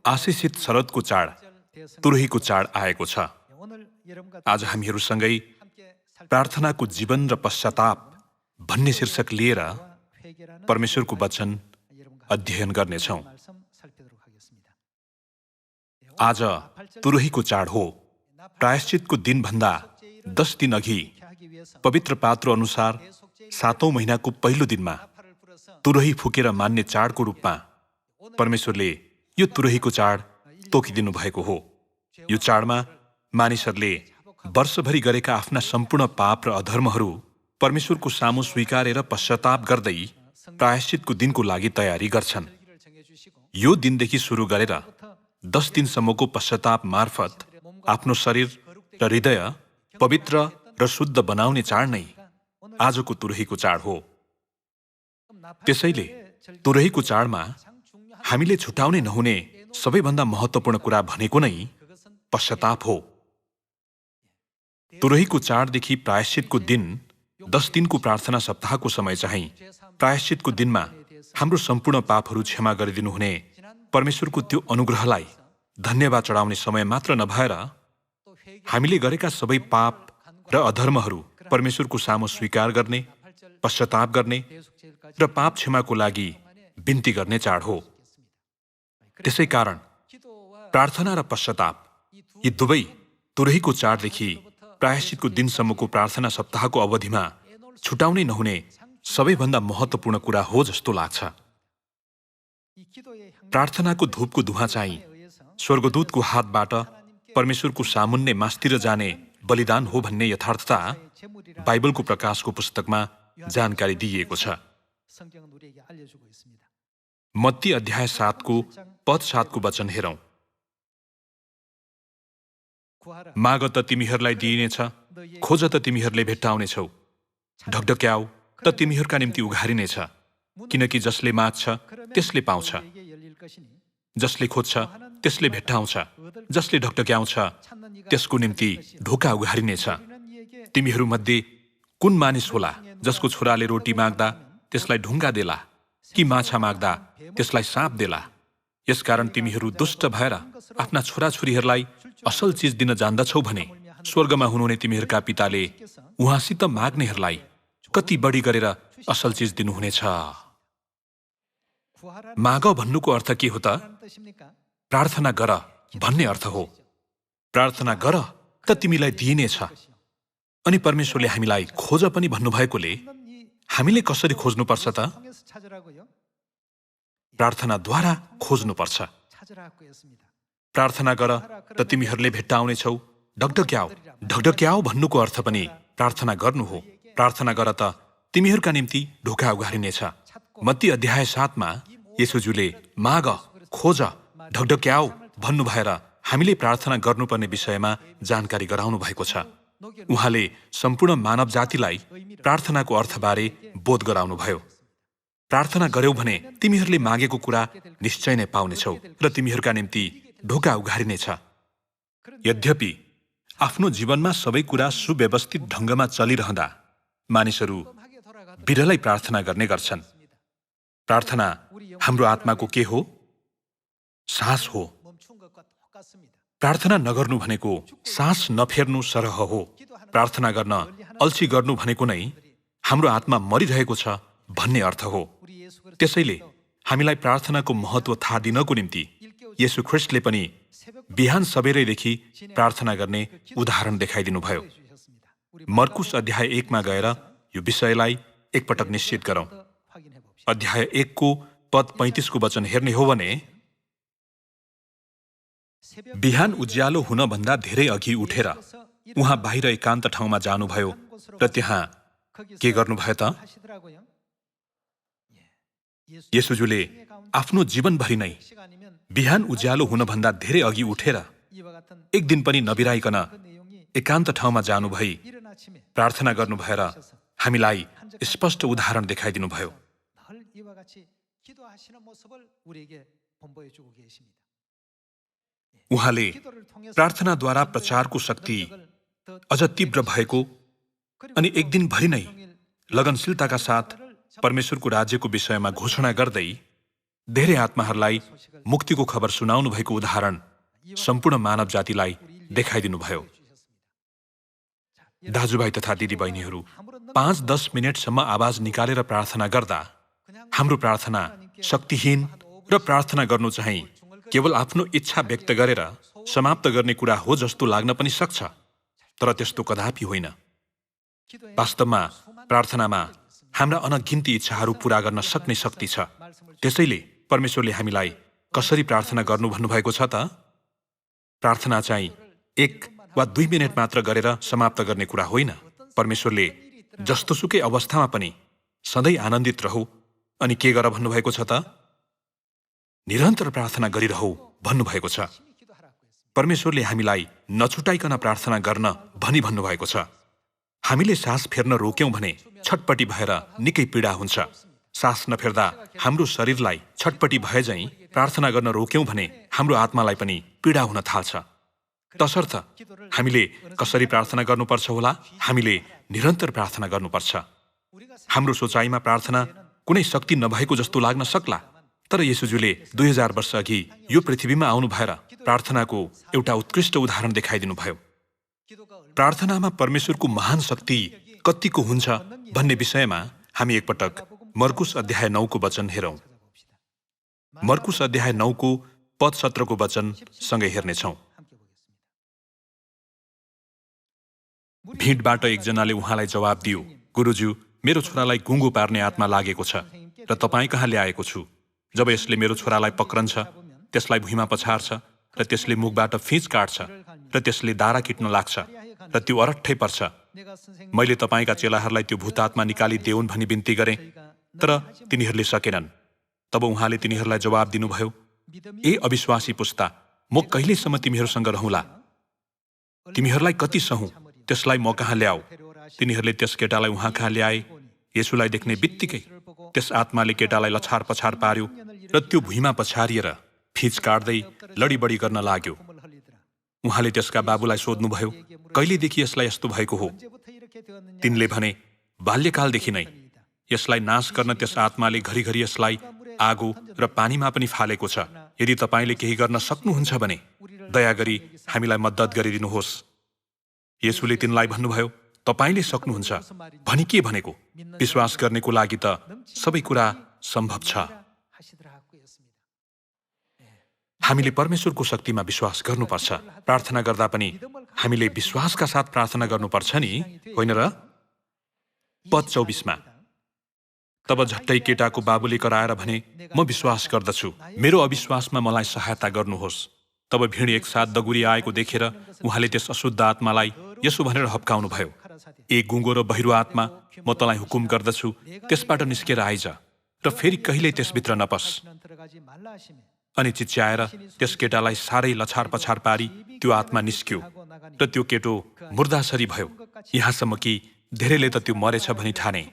आशिषित शरदको चाड तुरहीको चाड आएको छ। आज हामीहरूसँगै प्रार्थनाको जीवन र पश्चाताप भन्ने शीर्षक लिएर परमेश्वरको वचन अध्ययन गर्नेछौँ। आज तुरहीको चाड हो। प्रायश्चितको दिनभन्दा 10 दिन अघि पवित्र पात्र अनुसार 7औं महिनाको पहिलो दिनमा तुरही फुकेर मान्ने चाडको रूपमा परमेश्वरले यो तुरहीको चाड तोकिदिनु भएको हो। यो चाडमा मानिसहरूले वर्षभरि गरेका आफ्ना सम्पूर्ण पाप र अधर्महरू परमेश्वरको सामु स्वीकारेर पश्चाताप गर्दै प्रायश्चितको दिनको लागि तयारी गर्छन्। यो दिनदेखि सुरु गरेर 10 दिनसम्मको पश्चाताप मार्फत आफ्नो शरीर र हृदय पवित्र र शुद्ध बनाउने चाड नै आजको तुरहीको चाड हो। त्यसैले तुरहीको चाडमा हामीले छुटाउनै नहुने सबैभन्दा महत्त्वपूर्ण कुरा भनेको नै पश्चाताप हो। तुरहीको चाडदेखि प्रायश्चितको दिन 10 दिनको प्रार्थना सप्ताहको समय चाहिँ प्रायश्चितको दिनमा हाम्रो सम्पूर्ण पापहरू क्षमा गरिदिनुहुने परमेश्वरको त्यो अनुग्रहलाई धन्यवाद चढाउने समय मात्र नभएर हामीले गरेका सबै पाप र अधर्महरू परमेश्वरको सामु स्वीकार गर्ने, पश्चाताप गर्ने र पाप क्षमाको लागि बिन्ती गर्ने चाड हो। त्यसै कारण प्रार्थना र पश्चाताप यी दुवै तुरहीको चाडदेखि प्रायश्चितको दिनसम्मको प्रार्थना सप्ताहको अवधिमा छुटाउनै नहुने सबैभन्दा महत्त्वपूर्ण कुरा हो जस्तो लाग्छ। प्रार्थनाको धूपको धुवाँ चाहिँ स्वर्गदूतको हातबाट परमेश्वरको सामुन्ने मास्तिर जाने बलिदान हो भन्ने यथार्थता बाइबलको प्रकाशको पुस्तकमा जानकारी दिइएको छ। मत्ती अध्याय 7 को पद 7 को वचन हेरौं। माग त तिमीहरूलाई दिइनेछ, खोज त तिमीहरूले भेट्टाउनेछौ, ढकढक्याउ त तिमीहरूका निम्ति उघारिनेछ। किनकि जसले माग्छ त्यसले पाउँछ, जसले खोज्छ त्यसले भेट्टाउँछ, जसले ढकढक्याउँछ त्यसको निम्ति ढोका उघारिनेछ। तिमीहरूमध्ये कुन मानिस होला जसको छोराले रोटी माग्दा त्यसलाई ढुङ्गा देला, कि माछा माग्दा त्यसलाई साँप देला? यसकारण तिमीहरू दुष्ट भएर आफ्ना छोराछोरीहरूलाई असल चिज दिन जान्दछौ भने स्वर्गमा हुनुहुने तिमीहरूका पिताले उहाँसित माग्नेहरूलाई कति बढी गरेर असल चिज दिनुहुनेछ। माग भन्नुको अर्थ के हो त? प्रार्थना गर भन्ने अर्थ हो। प्रार्थना गर त तिमीलाई दिइनेछ। अनि परमेश्वरले हामीलाई खोज पनि भन्नुभएकोले हामीले कसरी खोज्नुपर्छ त? प्रार्थनाद्वारा खोज्नुपर्छ। प्रार्थना गर त तिमीहरूले भेट्टाउनेछौ, ढकढक्याउ। ढकढक्याउ भन्नुको अर्थ पनि प्रार्थना गर्नु हो। प्रार्थना गर त तिमीहरूका निम्ति ढोका उघारिनेछ। मत्ती अध्याय 7 मा येशूजुले माग, खोज, ढकढक्याउ भन्नु भएर हामीले प्रार्थना गर्नुपर्ने विषयमा जानकारी गराउनु भएको छ। उहाँले सम्पूर्ण मानव जातिलाई प्रार्थनाको अर्थबारे बोध गराउनुभयो। प्रार्थना गर्यौ भने तिमीहरूले मागेको कुरा निश्चय नै पाउनेछौ र तिमीहरूका निम्ति ढोका उघारिनेछ। यद्यपि आफ्नो जीवनमा सबै कुरा सुव्यवस्थित ढङ्गमा चलिरहँदा मानिसहरू बिरलै प्रार्थना गर्ने गर्छन्। प्रार्थना हाम्रो आत्माको के हो? सास हो। प्रार्थना नगर्नु भनेको सास नफेर्नु सरह हो। प्रार्थना गर्न अल्छी गर्नु भनेको नै हाम्रो आत्मा मरिरहेको छ भन्ने अर्थ हो। त्यसैले हामीलाई प्रार्थनाको महत्त्व थाहा दिनको निम्ति येशू ख्रिस्टले पनि बिहान सबेरैदेखि प्रार्थना गर्ने उदाहरण देखाइदिनुभयो। मर्कुस अध्याय 1 मा गएर यो विषयलाई एकपटक निश्चित गरौँ। अध्याय 1 को पद 35 को वचन हेर्ने हो भने, बिहान उज्यालो हुनभन्दा धेरै अघि उठेर उहाँ बाहिर एकान्त ठाउँमा जानुभयो र त्यहाँ के गर्नुभयो त? येशूजुले आफ्नो जीवनभरि नै बिहान उज्यालो हुनभन्दा धेरै अघि उठेर एक दिन पनि नबिराइकन एकान्त ठाउँमा जानुभई प्रार्थना गर्नु भएर हामीलाई स्पष्ट उदाहरण देखाइदिनुभयो। उहाँले प्रार्थनाद्वारा प्रचारको शक्ति अझ तीव्र भएको अनि एक दिनभरि नै लगनशीलताका साथ परमेश्वरको राज्यको विषयमा घोषणा गर्दै धेरै आत्माहरूलाई मुक्तिको खबर सुनाउनु भएको उदाहरण सम्पूर्ण मानव जातिलाई देखाइदिनुभयो। दाजुभाइ तथा दिदीबहिनीहरू, 5-10 मिनटसम्म आवाज निकालेर प्रार्थना गर्दा हाम्रो प्रार्थना शक्तिहीन र प्रार्थना गर्नु चाहिँ केवल आफ्नो इच्छा व्यक्त गरेर समाप्त गर्ने कुरा हो जस्तो लाग्न पनि सक्छ, तर त्यस्तो कदापि होइन। वास्तवमा प्रार्थनामा हाम्रा अनगिन्ती इच्छाहरू पूरा गर्न सक्ने शक्ति छ। त्यसैले परमेश्वरले हामीलाई कसरी प्रार्थना गर्नु भन्नुभएको छ त? प्रार्थना चाहिँ 1 वा 2 मिनट मात्र गरेर समाप्त गर्ने कुरा होइन। परमेश्वरले जस्तोसुकै अवस्थामा पनि सधैँ आनन्दित रहौ अनि के गर भन्नुभएको छ त? निरन्तर प्रार्थना गरिरहौ भन्नुभएको छ। परमेश्वरले हामीलाई नछुटाइकन प्रार्थना गर्न भनी भन्नुभएको छ। हामीले सास फेर्न रोक्यौं भने छटपटी भएर निकै पीडा हुन्छ। सास नफेर्दा हाम्रो शरीरलाई छटपटी भए झैं प्रार्थना गर्न रोक्यौं भने हाम्रो आत्मालाई पनि पीडा हुन थाल्छ। तसर्थ हामीले कसरी प्रार्थना गर्नुपर्छ होला? हामीले निरन्तर प्रार्थना गर्नुपर्छ। हाम्रो सोचाइमा प्रार्थना कुनै शक्ति नभएको जस्तो लाग्न सक्ला, तर येशूजुले 2000 वर्ष अघि यो पृथ्वीमा आउनु भएर प्रार्थनाको एउटा उत्कृष्ट उदाहरण देखाइदिनुभयो। प्रार्थनामा परमेश्वरको महान शक्ति कतिको हुन्छ भन्ने विषयमा हामी एकपटक मर्कुस अध्याय 9 को वचन हेरौं। मर्कुस अध्याय 9 को पद 17 को वचन सँगै हेर्नेछौं। भिडबाट एकजनाले उहाँलाई जवाब दियो, गुरुज्यू, मेरो छोरालाई गुङ्गो पार्ने आत्मा लागेको छ र तपाईँ कहाँ ल्याएको छु। जब यसले मेरो छोरालाई पक्रन्छ, त्यसलाई भुइँमा पछार्छ र त्यसले मुखबाट फिँच काट्छ र त्यसले दारा किट्न लाग्छ र त्यो अरट्ठै पर्छ। मैले तपाईँका चेलाहरूलाई त्यो भूतात्मा निकालिदेऊन् भनी बिन्ती गरेँ, तर तिनीहरूले सकेनन्। तब उहाँले तिनीहरूलाई जवाब दिनुभयो, ए अविश्वासी पुस्ता, म कहिलेसम्म तिमीहरूसँग रहँला? तिमीहरूलाई कति सहु, त्यसलाई म कहाँ ल्याऊ। तिनीहरूले त्यस केटालाई उहाँ कहाँ ल्याए। येशूलाई देख्ने बित्तिकै त्यस आत्माले केटालाई लछार पछार पार्यो र त्यो भुइँमा पछारिएर फिँच काट्दै लडीबडी गर्न लाग्यो। उहाँले त्यसका बाबुलाई सोध्नुभयो, कहिलेदेखि यसलाई यस्तो भएको हो? तिनले भने, बाल्यकालदेखि नै। यसलाई नाश गर्न त्यस आत्माले घरिघरि यसलाई आगो र पानीमा पनि फालेको छ। यदि तपाईँले केही गर्न सक्नुहुन्छ भने दया गरी हामीलाई मद्दत गरिदिनुहोस्। येशूले तिनलाई भन्नुभयो, तपाईँले सक्नुहुन्छ भनी के भनेको? विश्वास गर्नेको लागि त सबै कुरा सम्भव छ। हामीले परमेश्वरको शक्तिमा विश्वास गर्नुपर्छ। प्रार्थना गर्दा पनि हामीले विश्वासका साथ प्रार्थना गर्नुपर्छ नि, होइन र? पद 24 मा, तब झट्टै केटाको बाबुले कराएर भने, म विश्वास गर्दछु, मेरो अविश्वासमा मलाई सहायता गर्नुहोस्। तब भिड एकसाथ दगुरी आएको देखेर उहाँले त्यस अशुद्ध आत्मालाई यसो भनेर हप्काउनुभयो, ए गुङ्गो र बहिरो आत्मा, म तँलाई हुकुम गर्दछु, त्यसबाट निस्केर आइज र फेरि कहिल्यै त्यसभित्र नपस। अनि चिच्याएर त्यस केटालाई साह्रै लछार पछार पारी त्यो आत्मा निस्क्यो र त्यो केटो मुर्दासरी भयो। यहाँसम्म कि धेरैले त त्यो मरेछ भनी ठाने।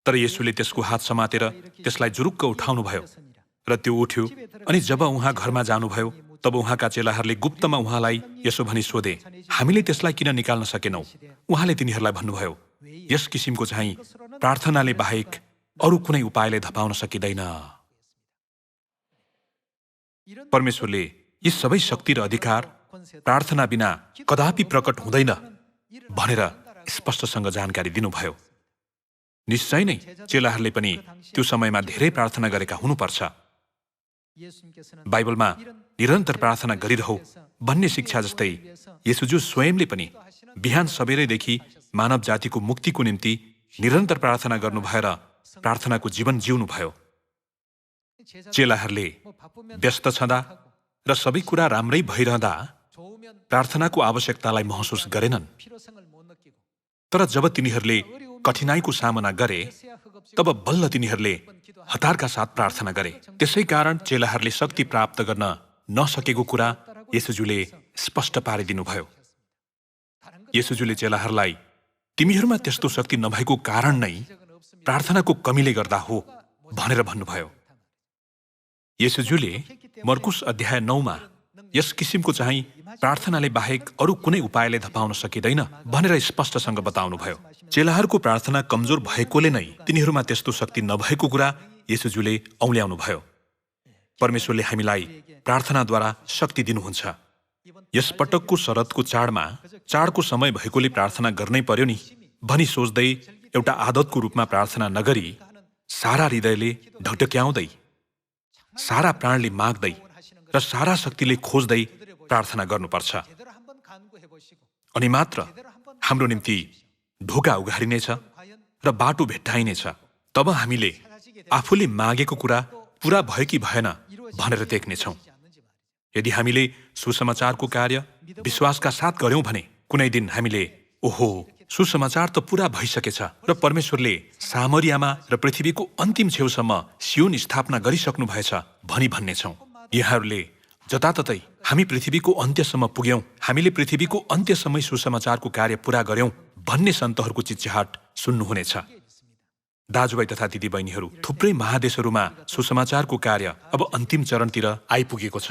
तर येशूले त्यसको हात समातेर त्यसलाई जुरुक्क उठाउनुभयो र त्यो उठ्यो। अनि जब उहाँ घरमा जानुभयो, तब उहाँका चेलाहरूले गुप्तमा उहाँलाई यसो भनी सोधे, हामीले त्यसलाई किन निकाल्न सकेनौं? उहाँले तिनीहरूलाई भन्नुभयो, यस किसिमको चाहिँ प्रार्थनाले बाहेक अरू कुनै उपायले धपाउन सकिँदैन। परमेश्वरले यी सबै शक्ति र अधिकार प्रार्थना बिना कदापि प्रकट हुँदैन भनेर स्पष्टसँग जानकारी दिनुभयो। निश्चय नै चेलाहरूले पनि त्यो समयमा धेरै प्रार्थना गरेका हुनुपर्छ। बाइबलमा निरन्तर प्रार्थना गरिरहौ भन्ने शिक्षा जस्तै येशूजु स्वयंले पनि बिहान सबेरैदेखि मानव जातिको मुक्तिको निम्ति निरन्तर प्रार्थना गर्नु भएर प्रार्थनाको जीवन जिउनुभयो। चेलाहरूले व्यस्त छँदा र सबै कुरा राम्रै भइरहँदा प्रार्थनाको आवश्यकतालाई महसुस गरेनन्। तर जब तिनीहरूले कठिनाइको सामना गरे, तब बल्ल तिनीहरूले हतारका साथ प्रार्थना गरे। त्यसै कारण चेलाहरूले शक्ति प्राप्त गर्न नसकेको कुरा येशूजुले स्पष्ट पारिदिनुभयो। येशूजुले चेलाहरूलाई तिमीहरूमा त्यस्तो शक्ति नभएको कारण नै प्रार्थनाको कमीले गर्दा हो भनेर भन्नुभयो। येशूजुले मर्कुस अध्याय 9 मा यस किसिमको चाहिँ प्रार्थनाले बाहेक अरू कुनै उपायले धपाउन सकिँदैन भनेर स्पष्टसँग बताउनुभयो। चेलाहरूको प्रार्थना कमजोर भएकोले नै तिनीहरूमा त्यस्तो शक्ति नभएको कुरा येशूजुले औल्याउनुभयो। परमेश्वरले हामीलाई प्रार्थनाद्वारा शक्ति दिनुहुन्छ। यस पटकको शरदको चाडको समय भएकोले प्रार्थना गर्नै पर्यो नि भनी सोच्दै एउटा आदतको रूपमा प्रार्थना नगरी सारा हृदयले ढकढक्याउँदै, सारा प्राणले माग्दै र सारा शक्तिले खोज्दै प्रार्थना गर्नुपर्छ। अनि मात्र हाम्रो निम्ति ढोका उघारिनेछ र बाटो भेट्टाइनेछ। तब हामीले आफूले मागेको कुरा पूरा भयो कि भएन भनेर देख्नेछौँ। यदि हामीले सुसमाचारको कार्य विश्वासका साथ गर्यौं भने कुनै दिन हामीले ओहो सुसमाचार त पूरा भइसकेछ र परमेश्वरले सामरियामा र पृथ्वीको अन्तिम छेउसम्म सियोन स्थापना गरिसक्नु भएछ भनी भन्नेछौँ। यहाँहरूले जताततै हामी पृथ्वीको अन्त्यसम्म पुग्यौं, हामीले पृथ्वीको अन्त्यसम्मै सुसमाचारको कार्य पूरा गर्यौं भन्ने सन्तहरूको चिच्याहाट सुन्नुहुनेछ। दाजुभाइ तथा दिदीबहिनीहरू, थुप्रै महादेशहरूमा सुसमाचारको कार्य अब अन्तिम चरणतिर आइपुगेको छ।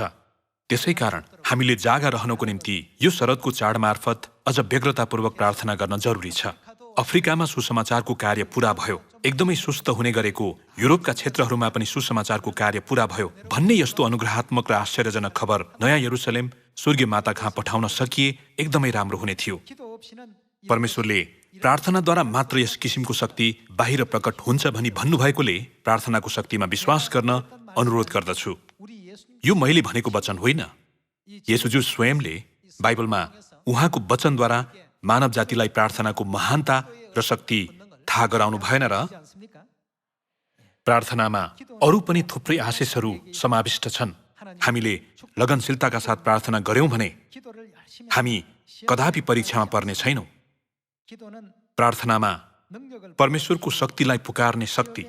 त्यसै कारण हामीले जागा रहनको निम्ति यो शरदको चाड मार्फत अझ व्यग्रतापूर्वक प्रार्थना गर्न जरुरी छ। अफ्रिकामा सुसमाचारको कार्य पूरा भयो, एकदमै सुस्त हुने गरेको युरोपका क्षेत्रहरूमा पनि सुसमाचारको कार्य पूरा भयो भन्ने यस्तो अनुग्रहात्मक र आश्चर्यजनक खबर नयाँ यरुसलेम स्वर्गीय माता कहाँ पठाउन सकिए एकदमै राम्रो हुने थियो। परमेश्वरले प्रार्थनाद्वारा मात्र यस किसिमको शक्ति बाहिर प्रकट हुन्छ भनी भन्नुभएकोले प्रार्थनाको शक्तिमा विश्वास गर्न अनुरोध गर्दछु। यो मैले भनेको वचन होइन। येशूज्यू स्वयंले बाइबलमा उहाँको वचनद्वारा मानव जातिलाई प्रार्थनाको महानता र शक्ति थाहा गराउनु भएन र? प्रार्थनामा अरू पनि थुप्रै आशिषहरू समाविष्ट छन्। हामीले लगनशीलताका साथ प्रार्थना गर्यौं भने हामी कदापि परीक्षामा पर्ने छैनौं। प्रार्थनामा परमेश्वरको शक्तिलाई पुकार्ने शक्ति,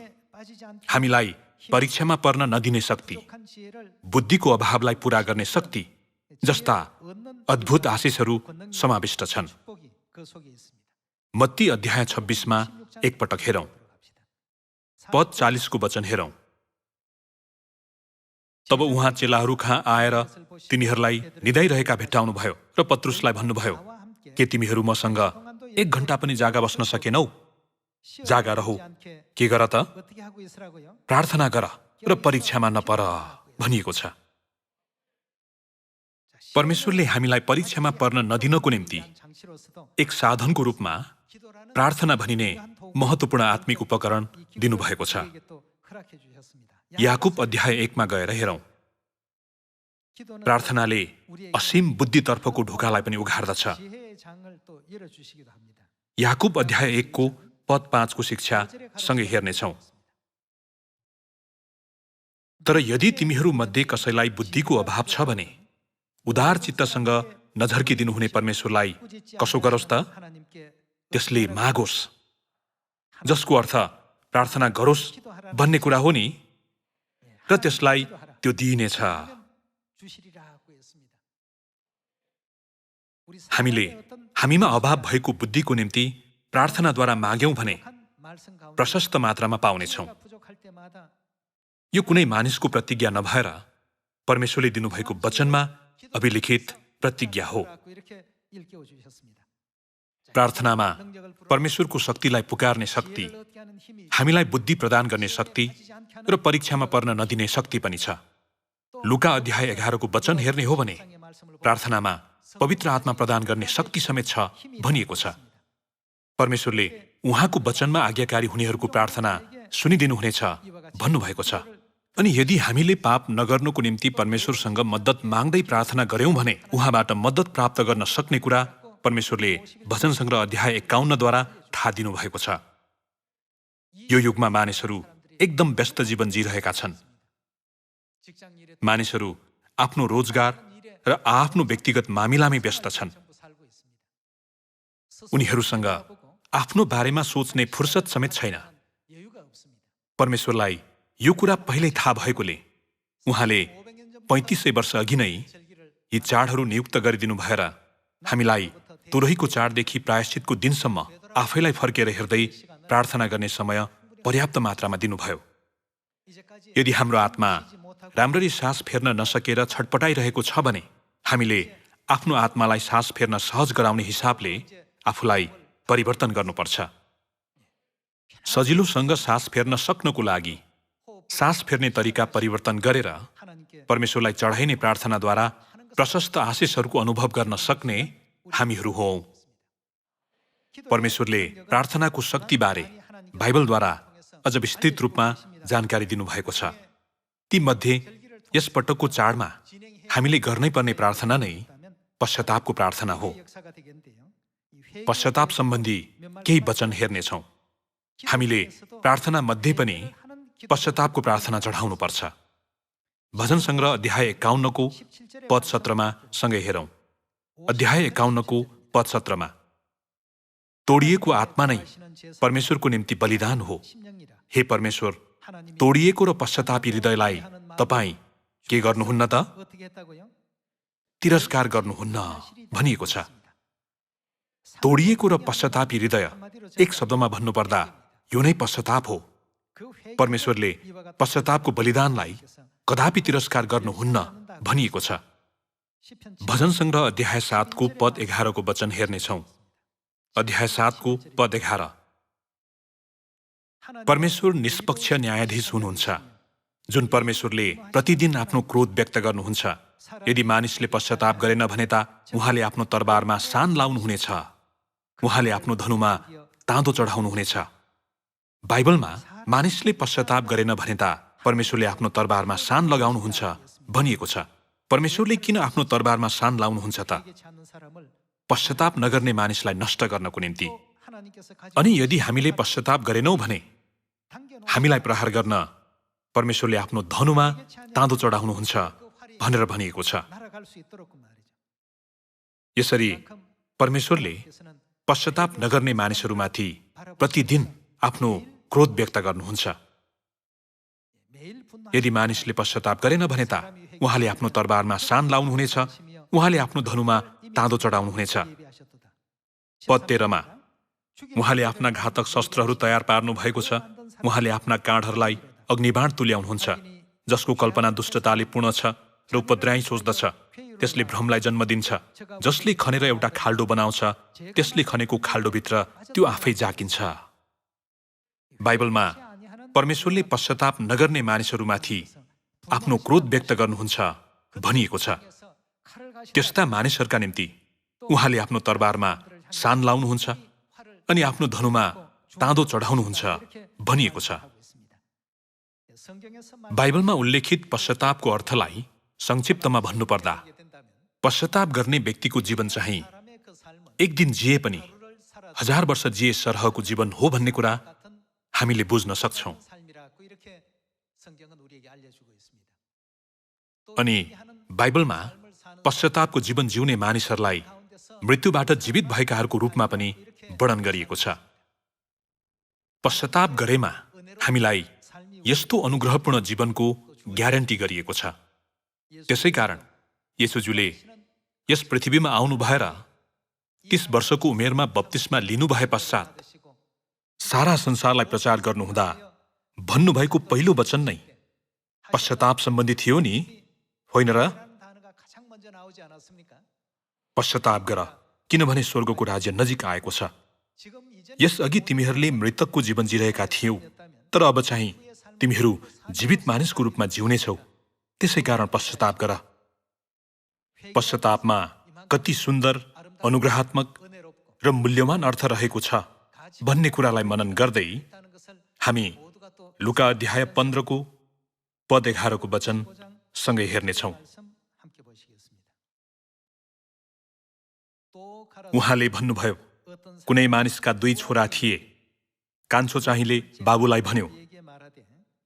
हामीलाई परीक्षामा पर्न नदिने शक्ति, बुद्धिको अभावलाई पूरा गर्ने शक्ति जस्ता अद्भुत आशिषहरू समाविष्ट छन्। मत्ती अध्याय 26मा एकपटक हेरौं। पद 40 को वचन हेरौं। तब उहाँ चेलाहरू कहाँ आएर तिनीहरूलाई निदाइरहेका भेट्टाउनु भयो र पत्रुसलाई भन्नुभयो, के तिमीहरू मसँग 1 घण्टा पनि जागा बस्न सकेनौ? जागा रहौ, के गर त? प्रार्थना गर र परीक्षामा नपर भनिएको छ। परमेश्वरले हामीलाई परीक्षामा पर्न नदिनको निम्ति एक साधनको रूपमा प्रार्थना भनिने महत्त्वपूर्ण आत्मिक उपकरण दिनुभएको छ। याकुब अध्याय 1 मा गएर हेरौं। प्रार्थनाले असीम बुद्धितर्फको ढोकालाई पनि उघार्दछ। याकुब अध्याय 1 को पद 5 को शिक्षा सँगै हेर्नेछौँ। तर यदि तिमीहरू मध्ये कसैलाई बुद्धिको अभाव छ भने उदार चित्तसँग नझर्किदिनुहुने परमेश्वरलाई कसो गरोस् त? त्यसले मागोस्, जसको अर्थ प्रार्थना गरोस् भन्ने कुरा हो नि, र त्यसलाई त्यो दिइनेछ। हामीले हामीमा अभाव भएको बुद्धिको निम्ति प्रार्थनाद्वारा माग्यौं भने प्रशस्त मात्रामा पाउनेछौँ। यो कुनै मानिसको प्रतिज्ञा नभएर परमेश्वरले दिनुभएको वचनमा अभिलिखित प्रतिज्ञा हो। प्रार्थनामा परमेश्वरको शक्तिलाई पुकार्ने शक्ति, हामीलाई बुद्धि प्रदान गर्ने शक्ति र परीक्षामा पर्न नदिने शक्ति पनि छ। लुका अध्याय 11 को वचन हेर्ने हो भने प्रार्थनामा पवित्र आत्मा प्रदान गर्ने शक्ति समेत छ भनिएको छ। परमेश्वरले उहाँको वचनमा आज्ञाकारी हुनेहरूको प्रार्थना सुनिदिनुहुनेछ भन्नुभएको छ। अनि यदि हामीले पाप नगर्नुको निम्ति परमेश्वरसँग मद्दत माग्दै प्रार्थना गर्यौं भने उहाँबाट मद्दत प्राप्त गर्न सक्ने कुरा परमेश्वरले भजन संग्रह अध्याय 51 द्वारा थाहा दिनुभएको छ। यो युगमा मानिसहरू एकदम व्यस्त जीवन जिरहेका छन्। मानिसहरू आफ्नो रोजगार र आफ्नो व्यक्तिगत मामिलामै व्यस्त छन्। उनीहरूसँग आफ्नो बारेमा सोच्ने फुर्सद समेत छैन। परमेश्वरलाई यो कुरा पहिल्यै थाहा भएकोले उहाँले 3500 वर्ष अघि नै यी चाडहरू नियुक्त गरिदिनु भएर हामीलाई तुरहीको चाडदेखि प्रायश्चितको दिनसम्म आफैलाई फर्केर हेर्दै प्रार्थना गर्ने समय पर्याप्त मात्रामा दिनुभयो। यदि हाम्रो आत्मा राम्ररी सास फेर्न नसकेर छटपटाइरहेको छ भने हामीले आफ्नो आत्मालाई सास फेर्न सहज गराउने हिसाबले आफूलाई परिवर्तन गर्नुपर्छ। सजिलोसँग सास फेर्न सक्नको लागि सास फेर्ने तरिका परिवर्तन गरेर परमेश्वरलाई चढाइने प्रार्थनाद्वारा प्रशस्त आशिषहरूको अनुभव गर्न सक्ने हामीहरू हौं। परमेश्वरले प्रार्थनाको शक्तिबारे बाइबलद्वारा अझ विस्तृत रूपमा जानकारी दिनुभएको छ। ती मध्ये यस पटकको चाडमा हामीले गर्नै पर्ने प्रार्थना नै पश्चातापको प्रार्थना हो। पश्चाताप सम्बन्धी केही वचन हेर्नेछौँ। हामीले प्रार्थना मध्ये पनि पश्चातापको प्रार्थना चढाउनु पर्छ। भजन संग्रह अध्याय 51 को पद 17 मा सँगै हेरौं। अध्याय 51 को पद 17 मा, तोडिएको आत्मा नै परमेश्वरको निम्ति बलिदान हो। हे परमेश्वर, तोडिएको र पश्चातापी हृदयलाई तपाईँ के गर्नुहुन्न त? तिरस्कार गर्नुहुन्न भनिएको छ। तोडिएको र पश्चातापी हृदय एक शब्दमा भन्नुपर्दा यो नै पश्चाताप हो। परमेश्वरले पश्चातापको बलिदानलाई कदापि तिरस्कार गर्नुहुन्न भनिएको छ। भजन संग्रह अध्याय 7 को पद 11 को वचन हेर्नेछौँ। अध्याय 7 को पद 11, परमेश्वर निष्पक्ष न्यायाधीश हुनुहुन्छ, जुन परमेश्वरले प्रतिदिन आफ्नो क्रोध व्यक्त गर्नुहुन्छ। यदि मानिसले पश्चाताप गरेन भने त उहाँले आफ्नो तरबारमा सान लाउनुहुनेछ, उहाँले आफ्नो धनुमा ताँदो चढाउनुहुनेछ। बाइबलमा मानिसले पश्चाताप गरेन भने त परमेश्वरले आफ्नो तरबारमा सान लगाउनुहुन्छ भनिएको छ। परमेश्वरले किन आफ्नो तरबारमा सान लाउनुहुन्छ त? पश्चाताप नगर्ने मानिसलाई नष्ट गर्नको निम्ति। अनि यदि हामीले पश्चाताप गरेनौं भने हामीलाई प्रहार गर्न परमेश्वरले आफ्नो धनुमा ताँदो चढाउनुहुन्छ भनेर भनिएको छ। यसरी परमेश्वरले पश्चाताप नगर्ने मानिसहरूमाथि प्रतिदिन आफ्नो क्रोध व्यक्त गर्नुहुन्छ। यदि मानिसले पश्चाताप गरेन भने त उहाँले आफ्नो तरबारमा सान लाउनुहुनेछ, उहाँले आफ्नो धनुमा ताँदो चढाउनुहुनेछ। पद 13 मा, उहाँले आफ्ना घातक शस्त्रहरू तयार पार्नु भएको छ, उहाँले आफ्ना काँडहरूलाई अग्निबाण तुल्याउनुहुन्छ। जसको कल्पना दुष्टताले पूर्ण छ र उपद्रवी सोच्दछ, त्यसले भ्रमलाई जन्म दिन्छ। जसले खनेर एउटा खाल्डो बनाउँछ, त्यसले खनेको खाल्डोभित्र त्यो आफै जाकिन्छ। बाइबलमा परमेश्वरले पश्चाताप नगर्ने मानिसहरूमाथि आफ्नो क्रोध व्यक्त गर्नुहुन्छ भनिएको छ। त्यस्ता मानिसहरूका निम्ति उहाँले आफ्नो तरबारमा सान लाउनुहुन्छ अनि आफ्नो धनुमा ताँदो चढाउनुहुन्छ भनिएको छ। बाइबलमा उल्लेखित पश्चातापको अर्थलाई संक्षिप्तमा भन्नुपर्दा, पश्चाताप गर्ने व्यक्तिको जीवन चाहिँ एक दिन जिए पनि 1000 वर्ष जिए सरहको जीवन हो भन्ने कुरा हामीले बुझ्न सक्छौं। अनि बाइबलमा पश्चातापको जीवन जिउने मानिसहरूलाई मृत्युबाट जीवित भएकाहरूको रूपमा पनि वर्णन गरिएको छ। पश्चाताप गरेमा हामीलाई यस्तो अनुग्रहपूर्ण जीवनको ग्यारेन्टी गरिएको छ। त्यसैकारण येशूजुले यस पृथ्वीमा आउनु भएर 30 वर्षको उमेरमा बप्तिस्मा लिनु भए पश्चात सारा संसारलाई प्रचार गर्नुहुँदा भन्नुभएको पहिलो वचन नै पश्चाताप सम्बन्धी थियो नि, होइन र? पश्चाताप गर, किनभने स्वर्गको राज्य नजिक आएको छ। यसअघि तिमीहरूले मृतकको जीवन जिरहेका थियौ, तर अब चाहिँ तिमीहरू जीवित मानिसको रूपमा जिउनेछौ। त्यसैकारण पश्चाताप गर। पश्चातापमा कति सुन्दर, अनुग्रहात्मक र मूल्यवान अर्थ रहेको छ भन्ने कुरालाई मनन गर्दै हामी लुका अध्याय 15 को पद 11 को वचन सँगै हेर्नेछौँ। उहाँले भन्नुभयो, कुनै मानिसका 2 छोरा थिए। कान्छो चाहिँले बाबुलाई भन्यो,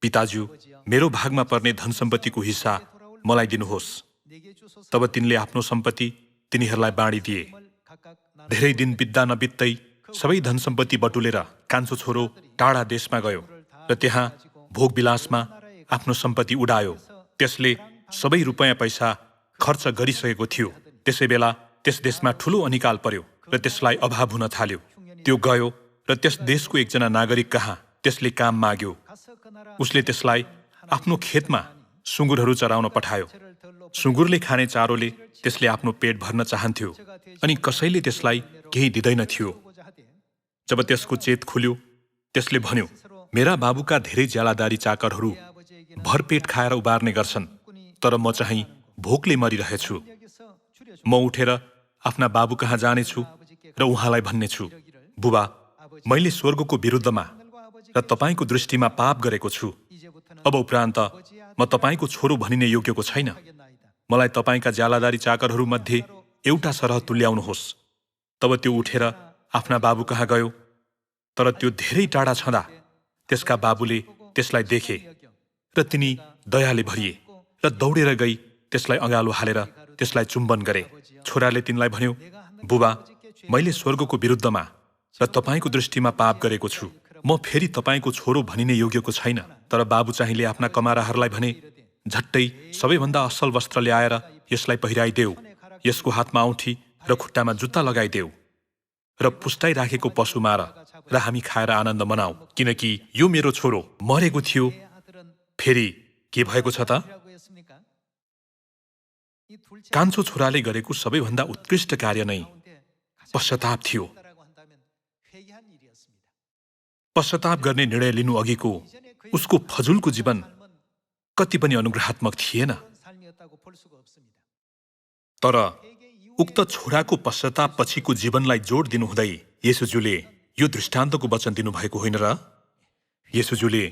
पिताज्यू, मेरो भागमा पर्ने धन सम्पत्तिको हिस्सा मलाई दिनुहोस्। तब तिनले आफ्नो सम्पत्ति तिनीहरूलाई बाँडिदिए। धेरै दिन बित्दा नबित्दै सबै धन सम्पत्ति बटुलेर कान्छो छोरो टाढा देशमा गयो र त्यहाँ भोगविलासमा आफ्नो सम्पत्ति उडायो। त्यसले सबै रुपैयाँ पैसा खर्च गरिसकेको थियो। त्यसै बेला त्यस देशमा ठूलो अनिकाल पर्यो र त्यसलाई अभाव हुन थाल्यो। त्यो गयो र त्यस देशको एकजना नागरिक कहाँ त्यसले काम माग्यो। उसले त्यसलाई आफ्नो खेतमा सुँगुरहरू चराउन पठायो। सुँगुरले खाने चारोले त्यसले आफ्नो पेट भर्न चाहन्थ्यो अनि कसैले त्यसलाई केही दिँदैन थियो। जब त्यसको चेत खुल्यो, त्यसले भन्यो, मेरा बाबुका धेरै ज्यालादारी चाकरहरू भरपेट खाएर उबार्ने गर्छन्, तर म चाहिँ भोकले मरिरहेछु। म उठेर आफ्ना बाबु कहाँ जानेछु र उहाँलाई भन्नेछु, बुबा, मैले स्वर्गको विरुद्धमा र तपाईँको दृष्टिमा पाप गरेको छु। अब उपरान्त म तपाईँको छोरो भनिने योग्यको छैन। मलाई तपाईँका ज्यालादारी चाकरहरूमध्ये एउटा सरह तुल्याउनुहोस्। तब त्यो उठेर आफ्ना बाबु कहाँ गयो। तर त्यो धेरै टाढा छँदा त्यसका बाबुले त्यसलाई देखे र तिनी दयाले भरिए र दौडेर गई त्यसलाई अँगालो हालेर त्यसलाई चुम्बन गरे। छोराले तिनलाई भन्यो, बुबा, मैले स्वर्गको विरुद्धमा र तपाईँको दृष्टिमा पाप गरेको छु। म फेरि तपाईँको छोरो भनिने योग्यको छैन। तर बाबु चाहिँले आफ्ना कमाराहरूलाई भने, झट्टै सबैभन्दा असल वस्त्र ल्याएर यसलाई पहिराइदेऊ, यसको हातमा औँठी र खुट्टामा जुत्ता लगाइदेऊ र पुस्टाइराखेको पशु मार र हामी खाएर आनन्द मनाऊ, किनकि यो मेरो छोरो मरेको थियो, फेरि के भएको छ त? कान्छो छोराले गरेको सबैभन्दा उत्कृष्ट कार्य नै पश्चाताप थियो। पश्चाताप गर्ने निर्णय लिनु अघिको उसको फजुलको जीवन कति पनि अनुग्रहात्मक थिएन। तर उक्त छोराको पश्चाताप पछिको जीवनलाई जोड दिनुहुँदै येशूज्यूले यो दृष्टान्तको वचन दिनुभएको होइन र? येशूज्यूले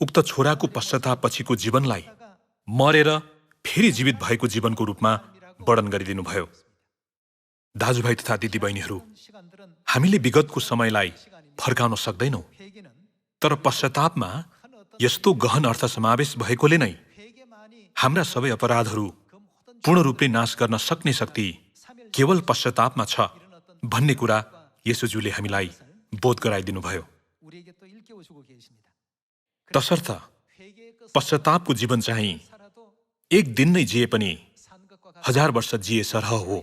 उक्त छोराको पश्चाताप पछिको जीवनलाई मरेर फेरि जीवित भएको जीवनको रूपमा वर्णन गरिदिनुभयो। दाजुभाइ तथा दिदीबहिनीहरू, हामीले विगतको समयलाई फर्काउन सक्दैनौँ, तर पश्चातापमा यस्तो गहन अर्थ समावेश भएकोले नै हाम्रा सबै अपराधहरू पूर्ण रूपले नाश गर्न सक्ने शक्ति केवल पश्चातापमा छ भन्ने कुरा येशूज्यूले हामीलाई बोध गराइदिनुभयो। तसर्थ पश्चातापको जीवन चाहिँ एक दिन नै जिए पनि 1000 वर्ष जिए सरह हो।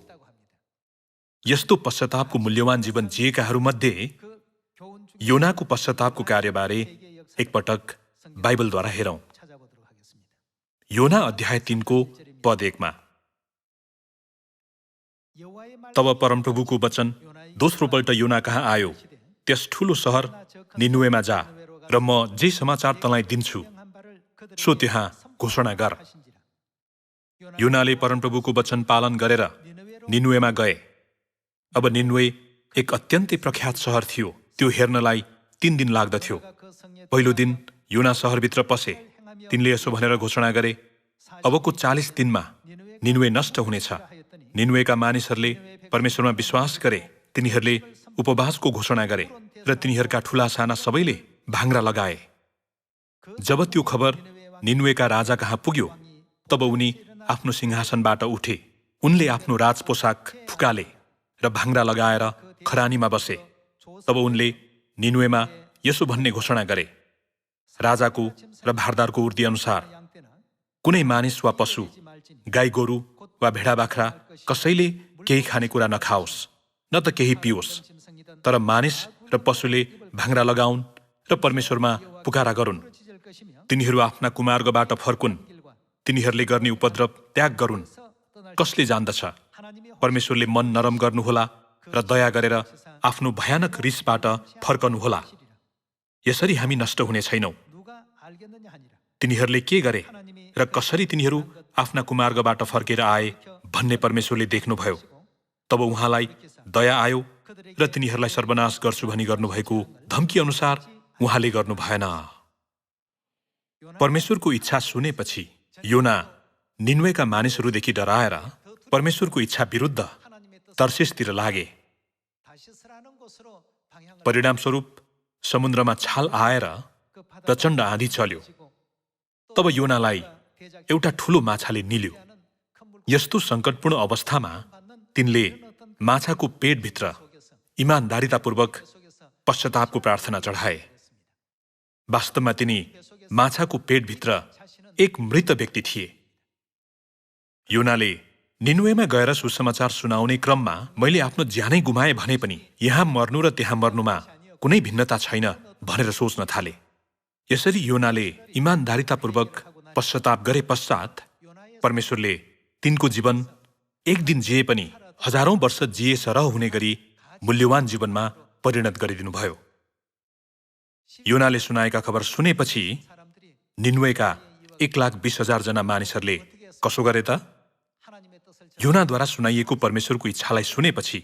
यस्तो पश्चातापको मूल्यवान जीवन जिएकाहरूमध्ये योनाको पश्चातापको कार्यबारे एकपटक बाइबलद्वारा हेरौं। योना अध्याय 3 को पद 1 मा, तब परमप्रभुको वचन दोस्रोपल्ट योना कहाँ आयो, त्यस ठूलो सहर निनुवेमा जा र म जे समाचार तँलाई दिन्छु सो त्यहाँ घोषणा गर। योनाले परमप्रभुको वचन पालन गरेर निनुवेमा गए। अब निनुवे एक अत्यन्तै प्रख्यात सहर थियो। त्यो हेर्नलाई 3 दिन लाग्दथ्यो। पहिलो दिन योना सहरभित्र पसे। तिनले यसो भनेर घोषणा गरे, अबको 40 दिनमा निनुवे नष्ट हुनेछ। निनुवेका मानिसहरूले परमेश्वरमा विश्वास गरे। तिनीहरूले उपवासको घोषणा गरे र तिनीहरूका ठूला साना सबैले भाङ्रा लगाए। जब त्यो खबर निनुवेका राजा कहाँ पुग्यो, तब उनी आफ्नो सिंहासनबाट उठे। उनले आफ्नो राजपोसाक फुकाले र भाङ्रा लगाएर खरानीमा बसे। तब उनले निनुवेमा यसो भन्ने घोषणा गरे, राजाको र भारदारको उर्दी अनुसार कुनै मानिस वा पशु, गाई गोरु वा भेडा बाख्रा कसैले केही खानेकुरा नखाओस्, न त केही पियोस्। तर मानिस र पशुले भाङ्रा लगाउन् र परमेश्वरमा पुकारा गरून्। तिनीहरू आफ्ना कुमार्गबाट फर्कुन्। तिनीहरूले गर्ने उपद्रव त्याग गरून्। कसले जान्दछ? परमेश्वरले मन नरम गर्नुहोला र दया गरेर आफ्नो भयानक रिसबाट फर्कनुहोला। यसरी हामी नष्ट हुने छैनौँ। तिनीहरूले के गरे र कसरी तिनीहरू आफ्ना कुमार्गबाट फर्केर आए भन्ने परमेश्वरले देख्नुभयो। तब उहाँलाई दया आयो र तिनीहरूलाई सर्वनाश गर्छु भनी गर्नुभएको धम्की अनुसार उहाँले गर्नु भएन। परमेश्वरको इच्छा सुनेपछि योना निनुवेका मानिसहरूदेखि डराएर परमेश्वरको इच्छा विरुद्ध तर्सेसतिर लागे। परिणामस्वरूप समुद्रमा छाल आएर प्रचण्ड आँधी चल्यो। तब योनालाई एउटा ठूलो माछाले निल्यो। यस्तो सङ्कटपूर्ण अवस्थामा तिनले माछाको पेटभित्र इमानदारितापूर्वक पश्चातापको प्रार्थना चढाए। वास्तवमा तिनी माछाको पेटभित्र एक मृत व्यक्ति थिए। योनाले निनुवेमा गएर सुसमाचार सुनाउने क्रममा मैले आफ्नो ज्यानै गुमाएँ भने पनि यहाँ मर्नु र त्यहाँ मर्नुमा कुनै भिन्नता छैन भनेर सोच्न थाले। यसरी योनाले इमानदारितापूर्वक पश्चाताप गरे पश्चात परमेश्वरले तिनको जीवन एक दिन जिए पनि 1000औं वर्ष जिए सरह हुने गरी मूल्यवान जीवनमा परिणत गरिदिनुभयो। योनाले सुनाएका खबर सुनेपछि निनुवेका 1,20,000 जना मानिसहरूले कसो गरे त? योनाद्वारा सुनाइएको परमेश्वरको इच्छालाई सुनेपछि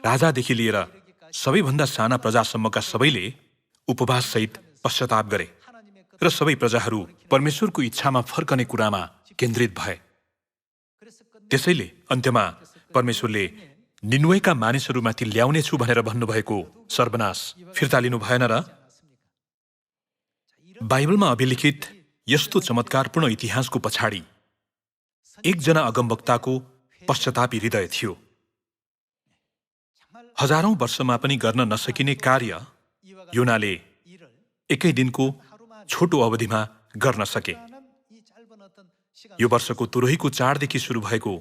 राजादेखि लिएर सबैभन्दा साना प्रजासम्मका सबैले उपवाससहित पश्चाताप गरे र सबै प्रजाहरू परमेश्वरको इच्छामा फर्कने कुरामा केन्द्रित भए। त्यसैले अन्त्यमा परमेश्वरले निनुवेका मानिसहरूमाथि ल्याउनेछु भनेर भन्नुभएको सर्वनाश फिर्ता लिनु भएन र? बाइबलमा अभिलिखित यस्तो चमत्कारपूर्ण इतिहासको पछाडि एकजना अगमवक्ताको पश्चातापी हृदय थियो। हजारौं वर्षमा पनि गर्न नसकिने कार्य योनाले एकै दिनको छोटो अवधिमा गर्न सके। यो वर्षको तुरहीको चाडदेखि सुरु भएको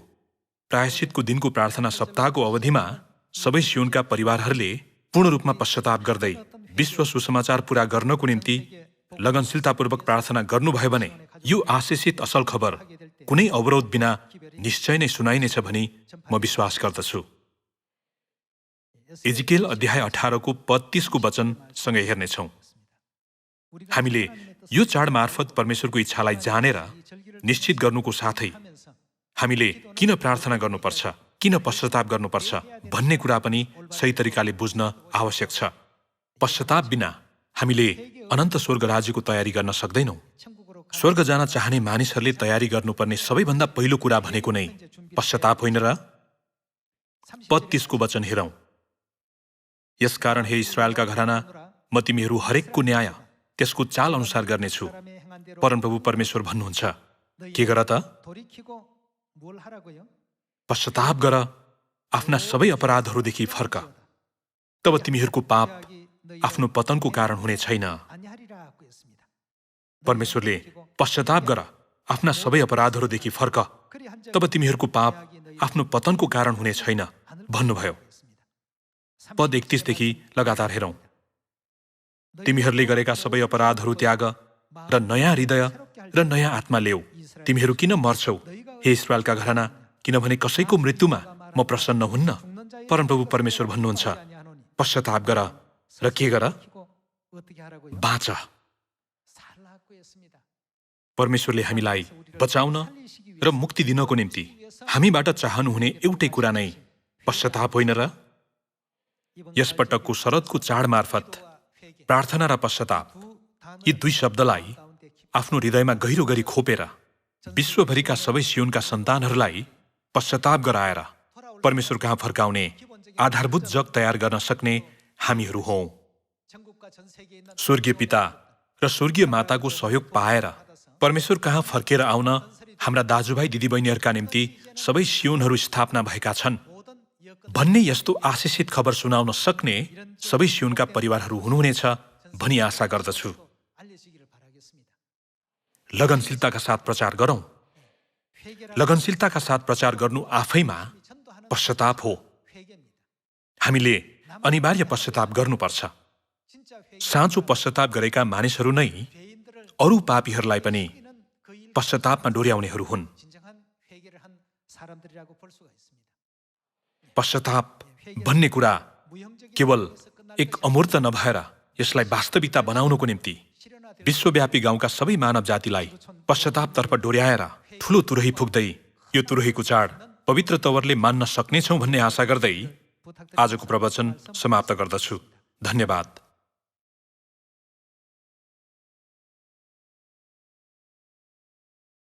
प्रायश्चितको दिनको प्रार्थना सप्ताहको अवधिमा सबै सियोनका परिवारहरूले पूर्ण रूपमा पश्चाताप गर्दै विश्व सुसमाचार पूरा गर्नको निम्ति लगनशीलतापूर्वक प्रार्थना गर्नुभयो भने यो आशिषित असल खबर कुनै अवरोध बिना निश्चय नै सुनाइनेछ भनी म विश्वास गर्दछु। एजिकेल अध्याय 18 को पद 30 को वचनसँग हेर्नेछौँ। हामीले यो चाड मार्फत परमेश्वरको इच्छालाई जानेर निश्चित गर्नुको साथै हामीले किन प्रार्थना गर्नुपर्छ, किन पश्चाताप गर्नुपर्छ भन्ने कुरा पनि सही तरिकाले बुझ्न आवश्यक छ। पश्चाताप बिना हामीले अनन्त स्वर्ग राज्यको तयारी गर्न सक्दैनौँ। स्वर्ग जान चाहने मानिसहरूले तयारी गर्नुपर्ने सबैभन्दा पहिलो कुरा भनेको नै पश्चाताप होइन र? पद 30 को वचन हेरौँ। यसकारण हे इस्राएलका घराना, म तिमीहरू हरेकको न्याय त्यसको चाल अनुसार गर्नेछु। परमप्रभु परमेश्वर भन्नुहुन्छ, के गर त? पश्चाताप गर, आफ्ना सबै अपराधहरूदेखि फर्क, तब तिमीहरूको पाप आफ्नो पतनको कारण हुने छैन। परमेश्वरले पश्चाताप गर, आफ्ना सबै अपराधहरूदेखि फर्क, तब तिमीहरूको पाप आफ्नो पतनको कारण हुने छैन भन्नुभयो। पद 31 देखि लगातार हेरौँ। तिमीहरूले गरेका सबै अपराधहरू त्याग र नयाँ हृदय र नयाँ आत्मा ल्याऊ। तिमीहरू किन मर्छौ हे इस्राएलका घराना? किनभने कसैको मृत्युमा म प्रसन्न हुन्न। परमप्रभु परमेश्वर भन्नुहुन्छ, पश्चाताप गर र के गर? बाँच। परमेश्वरले हामीलाई बचाउन र मुक्ति दिनको निम्ति हामीबाट चाहनुहुने एउटै कुरा नै पश्चाताप होइन र? यसपटकको शरदको चाड मार्फत प्रार्थना र पश्चाताप, यी दुई शब्दलाई आफ्नो हृदयमा गहिरो गरी खोपेर विश्वभरिका सबै सियोनका सन्तानहरूलाई पश्चाताप गराएर परमेश्वर कहाँ फर्काउने आधारभूत जग तयार गर्न सक्ने हामीहरू हौं। स्वर्गीय पिता र स्वर्गीय माताको सहयोग पाएर परमेश्वर कहाँ फर्केर आउन हाम्रा दाजुभाइ दिदीबहिनीहरूका निम्ति सबै सियोनहरू स्थापना भएका छन् भन्ने यस्तो आशिषित खबर सुनाउन सक्ने सबै सियोनका परिवारहरू हुनुहुनेछ भनी आशा गर्दछु। लगनशीलताका साथ प्रचार गरौँ। लगनशीलताका साथ प्रचार गर्नु आफैमा पश्चाताप हो। हामीले अनिवार्य पश्चाताप गर्नुपर्छ। साँचो पश्चाताप गरेका मानिसहरू नै अरू पापीहरूलाई पनि पश्चातापमा डोर्याउनेहरू हुन्। पश्चाताप भन्ने कुरा केवल एक अमूर्त नभएर यसलाई वास्तविकता बनाउनको निम्ति विश्वव्यापी गाउँका सबै मानव जातिलाई पश्चातापतर्फ डोर्याएर ठूलो तुरही फुक्दै यो तुरहीको चाड पवित्र तवरले मान्न सक्नेछौँ भन्ने आशा गर्दै आजको प्रवचन समाप्त गर्दछु। धन्यवाद।